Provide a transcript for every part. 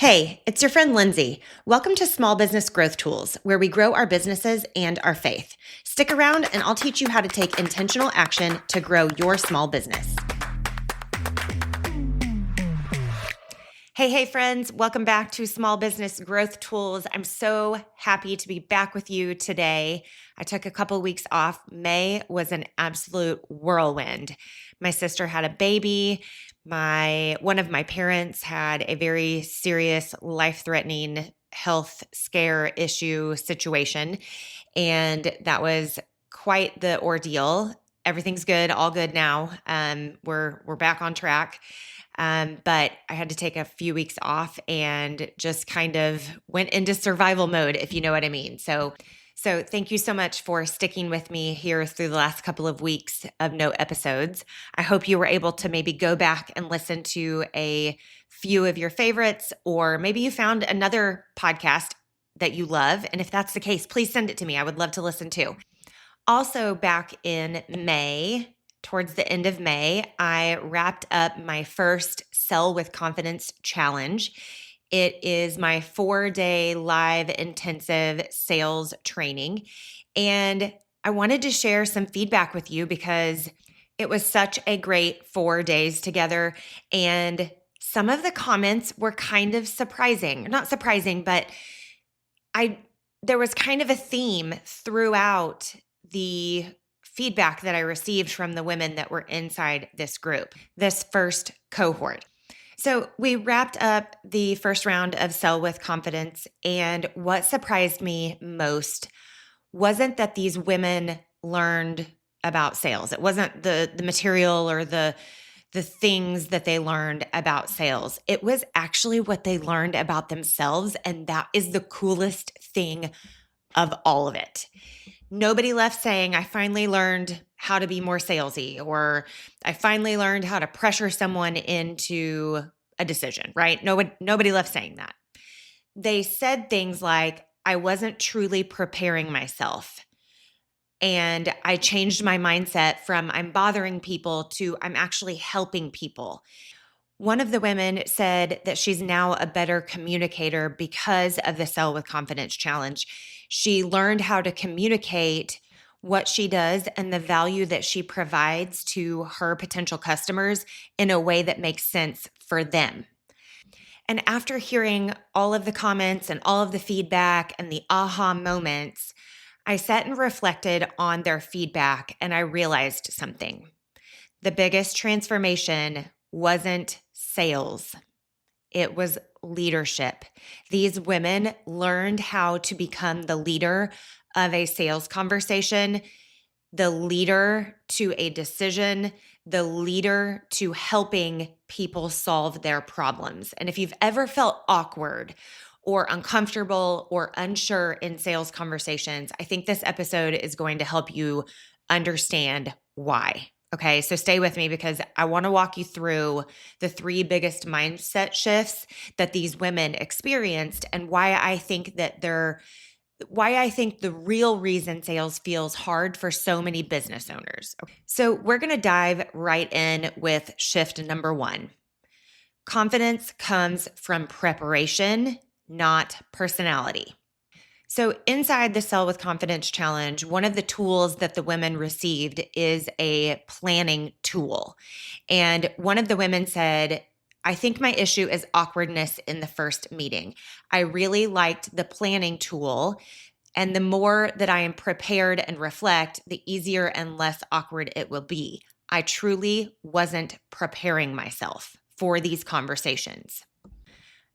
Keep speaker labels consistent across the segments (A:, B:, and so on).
A: Hey, it's your friend Lindsay. Welcome to Small Business Growth Tools, where we grow our businesses and our faith. Stick around and I'll teach you how to take intentional action to grow your small business. Hey, friends. Welcome back to Small Business Growth Tools. I'm so happy to be back with you today. I took a couple weeks off. May was an absolute whirlwind. My sister had a baby. One of my parents had a very serious, life-threatening health scare issue situation, and that was quite the ordeal. Everything's good, all good now. We're back on track. But I had to take a few weeks off and just kind of went into survival mode, if you know what I mean. So thank you so much for sticking with me here through the last couple of weeks of no episodes. I hope you were able to maybe go back and listen to a few of your favorites, or maybe you found another podcast that you love. And if that's the case, please send it to me. I would love to listen too. Also, back in May, towards the end of May, I wrapped up my first Sell with Confidence challenge. It is my 4-day live intensive sales training. And I wanted to share some feedback with you because it was such a great 4 days together. And some of the comments were kind of surprising. Not surprising, but there was kind of a theme throughout the feedback that I received from the women that were inside this group, this first cohort. So we wrapped up the first round of Sell with Confidence, and what surprised me most wasn't that these women learned about sales. It wasn't the material or the things that they learned about sales. It was actually what they learned about themselves, and that is the coolest thing of all of it. Nobody left saying, I finally learned how to be more salesy, or I finally learned how to pressure someone into a decision, right? Nobody left saying that. They said things like, I wasn't truly preparing myself. And I changed my mindset from I'm bothering people to I'm actually helping people. One of the women said that she's now a better communicator because of the Sell with Confidence challenge. She learned how to communicate what she does and the value that she provides to her potential customers in a way that makes sense for them. And after hearing all of the comments and all of the feedback and the aha moments, I sat and reflected on their feedback and I realized something. The biggest transformation wasn't sales. It was leadership. These women learned how to become the leader of a sales conversation, the leader to a decision, the leader to helping people solve their problems. And if you've ever felt awkward or uncomfortable or unsure in sales conversations, I think this episode is going to help you understand why. Okay, so stay with me because I want to walk you through the 3 biggest mindset shifts that these women experienced and why I think the real reason sales feels hard for so many business owners. So we're going to dive right in with shift number 1. Confidence comes from preparation, not personality. So inside the Sell with Confidence challenge, one of the tools that the women received is a planning tool. And one of the women said, I think my issue is awkwardness in the first meeting. I really liked the planning tool. And the more that I am prepared and reflect, the easier and less awkward it will be. I truly wasn't preparing myself for these conversations.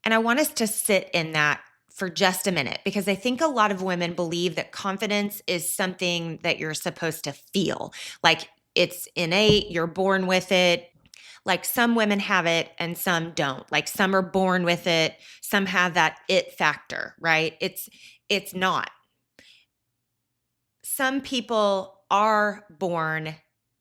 A: And I want us to sit in that for just a minute, because I think a lot of women believe that confidence is something that you're supposed to feel. Like it's innate, you're born with it. Like some women have it and some don't. Like some are born with it, some have that it factor, right? It's not. Some people are born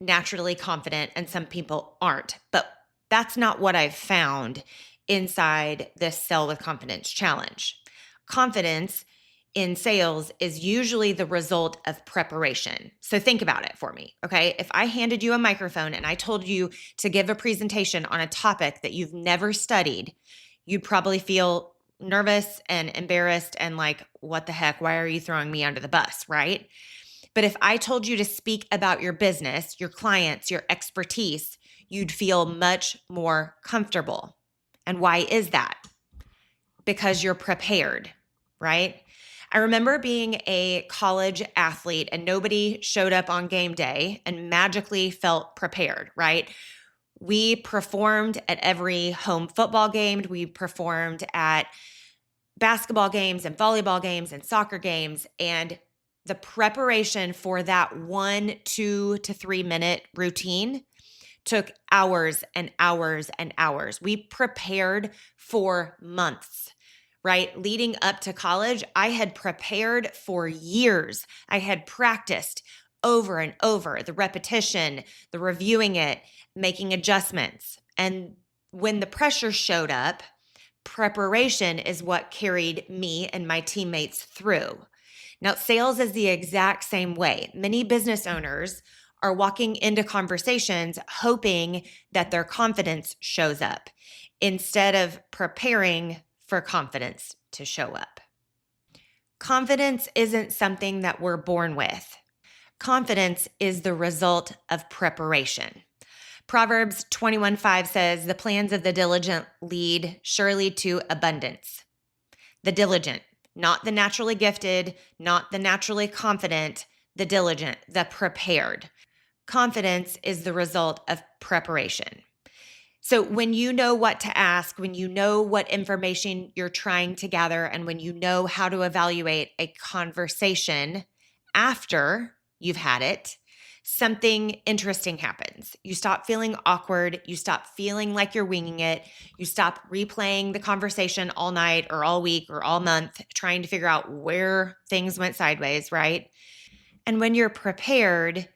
A: naturally confident and some people aren't. But that's not what I've found inside this Sell with Confidence challenge. Confidence in sales is usually the result of preparation. So think about it for me, okay? If I handed you a microphone and I told you to give a presentation on a topic that you've never studied, you'd probably feel nervous and embarrassed and like, what the heck? Why are you throwing me under the bus? Right? But if I told you to speak about your business, your clients, your expertise, you'd feel much more comfortable. And why is that? Because you're prepared, right? I remember being a college athlete and nobody showed up on game day and magically felt prepared, right? We performed at every home football game. We performed at basketball games and volleyball games and soccer games. And the preparation for that 1, 2 to 3 minute routine took hours and hours and hours. We prepared for months, right? Leading up to college, I had prepared for years. I had practiced over and over the repetition, the reviewing it, making adjustments. And when the pressure showed up, preparation is what carried me and my teammates through. Now, sales is the exact same way. Many business owners are walking into conversations hoping that their confidence shows up instead of preparing for confidence to show up. Confidence isn't something that we're born with. Confidence is the result of preparation. Proverbs 21:5 says, "The plans of the diligent lead surely to abundance." The diligent, not the naturally gifted, not the naturally confident, the diligent, the prepared. Confidence is the result of preparation. So when you know what to ask, when you know what information you're trying to gather, and when you know how to evaluate a conversation after you've had it, something interesting happens. You stop feeling awkward. You stop feeling like you're winging it. You stop replaying the conversation all night or all week or all month, trying to figure out where things went sideways, right? And when you're prepared,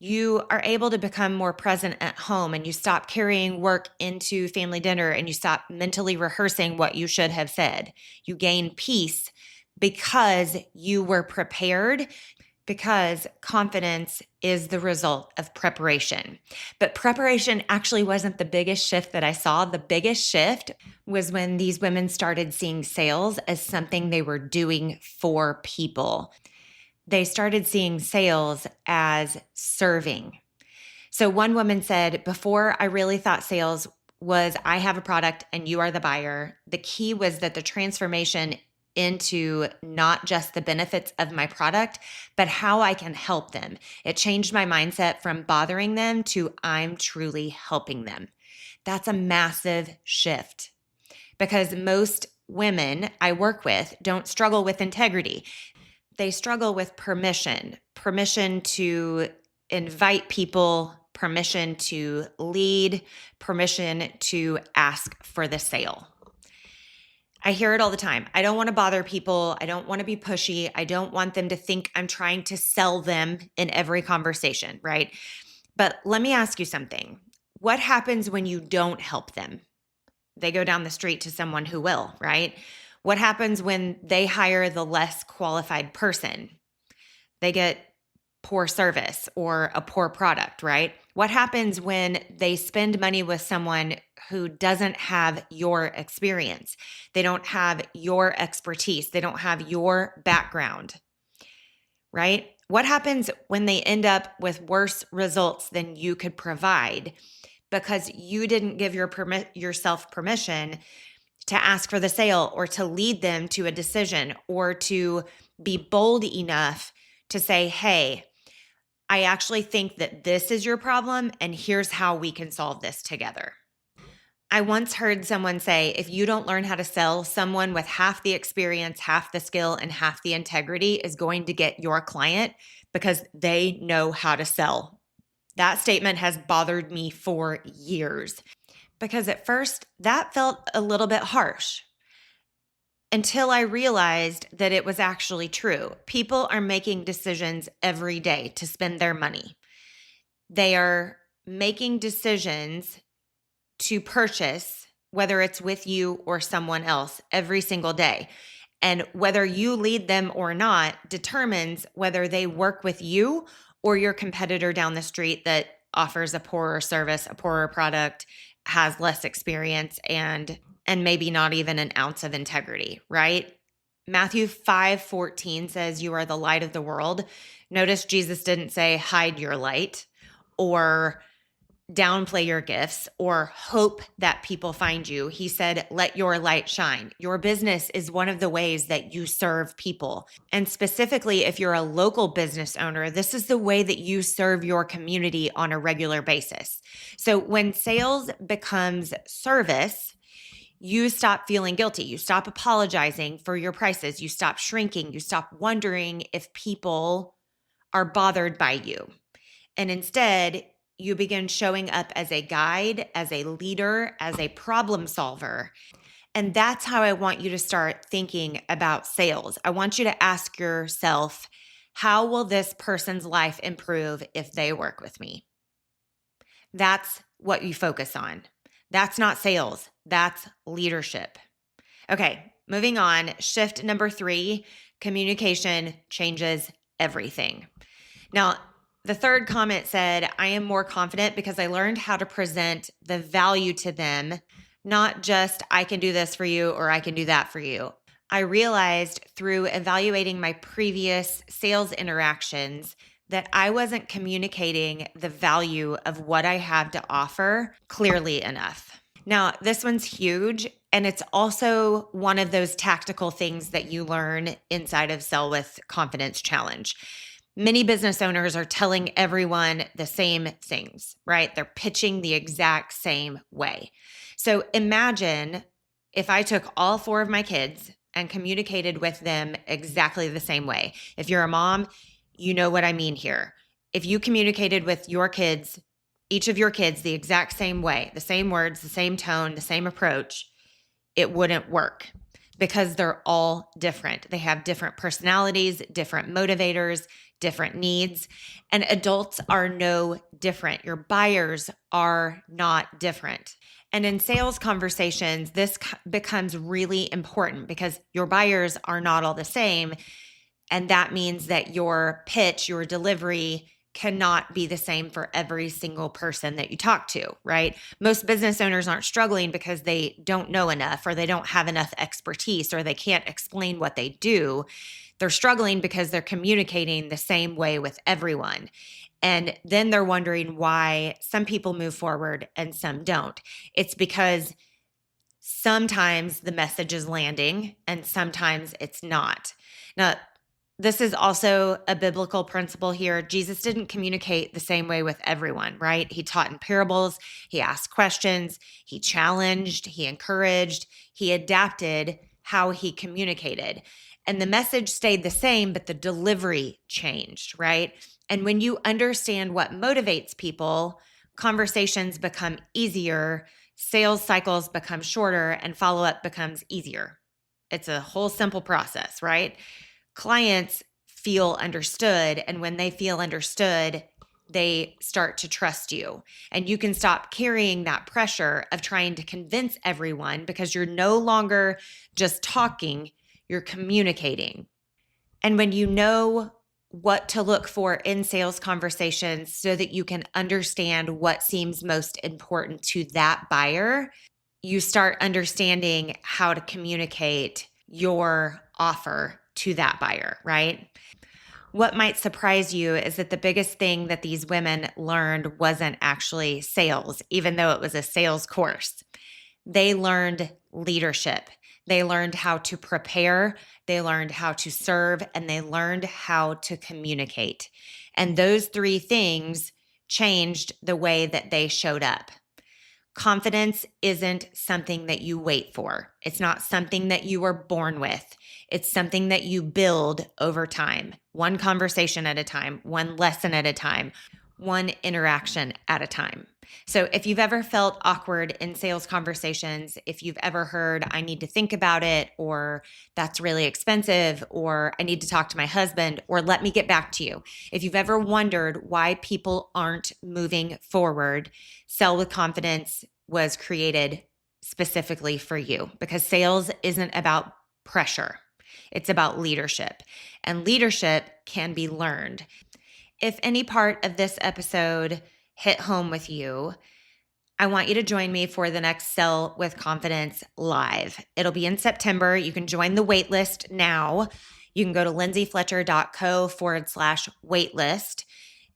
A: you are able to become more present at home, and you stop carrying work into family dinner, and you stop mentally rehearsing what you should have said. You gain peace because you were prepared, because confidence is the result of preparation. But preparation actually wasn't the biggest shift that I saw. The biggest shift was when these women started seeing sales as something they were doing for people. They started seeing sales as serving. So one woman said, "Before I really thought sales was I have a product and you are the buyer. The key was that the transformation into not just the benefits of my product, but how I can help them. It changed my mindset from bothering them to I'm truly helping them." That's a massive shift because most women I work with don't struggle with integrity. They struggle with permission to invite people, permission to lead, permission to ask for the sale. I hear it all the time. I don't want to bother people. I don't want to be pushy. I don't want them to think I'm trying to sell them in every conversation, right? But let me ask you something. What happens when you don't help them? They go down the street to someone who will, right? What happens when they hire the less qualified person? They get poor service or a poor product, right? What happens when they spend money with someone who doesn't have your experience? They don't have your expertise. They don't have your background, right? What happens when they end up with worse results than you could provide because you didn't give yourself permission to ask for the sale or to lead them to a decision or to be bold enough to say, "Hey, I actually think that this is your problem and here's how we can solve this together." I once heard someone say, if you don't learn how to sell, someone with half the experience, half the skill, and half the integrity is going to get your client because they know how to sell. That statement has bothered me for years because at first that felt a little bit harsh until I realized that it was actually true. People are making decisions every day to spend their money. They are making decisions to purchase, whether it's with you or someone else, every single day. And whether you lead them or not determines whether they work with you or your competitor down the street that offers a poorer service, a poorer product, has less experience, and and maybe not even an ounce of integrity, right? Matthew 5:14 says, "You are the light of the world." Notice Jesus didn't say, "Hide your light," or downplay your gifts, or hope that people find you. He said, "Let your light shine." Your business is one of the ways that you serve people. And specifically, if you're a local business owner, this is the way that you serve your community on a regular basis. So when sales becomes service, you stop feeling guilty. You stop apologizing for your prices. You stop shrinking. You stop wondering if people are bothered by you. And instead, you begin showing up as a guide, as a leader, as a problem solver. And that's how I want you to start thinking about sales. I want you to ask yourself, how will this person's life improve if they work with me? That's what you focus on. That's not sales, that's leadership. Okay, moving on. Shift number 3, communication changes everything. Now, the third comment said, "I am more confident because I learned how to present the value to them, not just I can do this for you or I can do that for you." I realized through evaluating my previous sales interactions that I wasn't communicating the value of what I have to offer clearly enough. Now, this one's huge, and it's also one of those tactical things that you learn inside of Sell with Confidence Challenge. Many business owners are telling everyone the same things, right? They're pitching the exact same way. So imagine if I took all 4 of my kids and communicated with them exactly the same way. If you're a mom, you know what I mean here. If you communicated with your kids, each of your kids, the exact same way, the same words, the same tone, the same approach, it wouldn't work because they're all different. They have different personalities, different motivators, different needs, and adults are no different. Your buyers are not different. And in sales conversations, this becomes really important because your buyers are not all the same. And that means that your pitch, your delivery cannot be the same for every single person that you talk to, right? Most business owners aren't struggling because they don't know enough or they don't have enough expertise or they can't explain what they do. They're struggling because they're communicating the same way with everyone. And then they're wondering why some people move forward and some don't. It's because sometimes the message is landing and sometimes it's not. Now, this is also a biblical principle here. Jesus didn't communicate the same way with everyone, right? He taught in parables, he asked questions, he challenged, he encouraged, he adapted how he communicated. And the message stayed the same, but the delivery changed, right? And when you understand what motivates people, conversations become easier, sales cycles become shorter, and follow-up becomes easier. It's a whole simple process, right? Clients feel understood, and when they feel understood, they start to trust you. And you can stop carrying that pressure of trying to convince everyone because you're no longer just talking, you're communicating. And when you know what to look for in sales conversations so that you can understand what seems most important to that buyer, you start understanding how to communicate your offer to that buyer, right? What might surprise you is that the biggest thing that these women learned wasn't actually sales, even though it was a sales course. They learned leadership. They learned how to prepare, they learned how to serve, and they learned how to communicate. And those 3 things changed the way that they showed up. Confidence isn't something that you wait for. It's not something that you were born with. It's something that you build over time, one conversation at a time, one lesson at a time, one interaction at a time. So if you've ever felt awkward in sales conversations, if you've ever heard, "I need to think about it," or "that's really expensive," or "I need to talk to my husband," or "let me get back to you." If you've ever wondered why people aren't moving forward, Sell with Confidence was created specifically for you because sales isn't about pressure. It's about leadership, and leadership can be learned. If any part of this episode hit home with you, I want you to join me for the next Sell with Confidence Live. It'll be in September. You can join the waitlist now. You can go to lindsayfletcher.co/waitlist,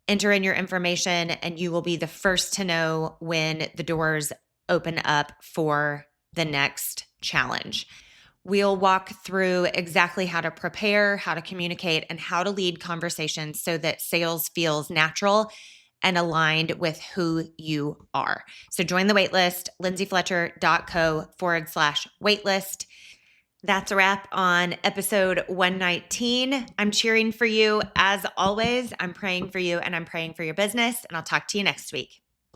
A: enter in your information, and you will be the first to know when the doors open up for the next challenge. We'll walk through exactly how to prepare, how to communicate, and how to lead conversations so that sales feels natural and aligned with who you are. So join the waitlist, lindsayfletcher.co/waitlist. That's a wrap on episode 119. I'm cheering for you as always. I'm praying for you and I'm praying for your business, and I'll talk to you next week.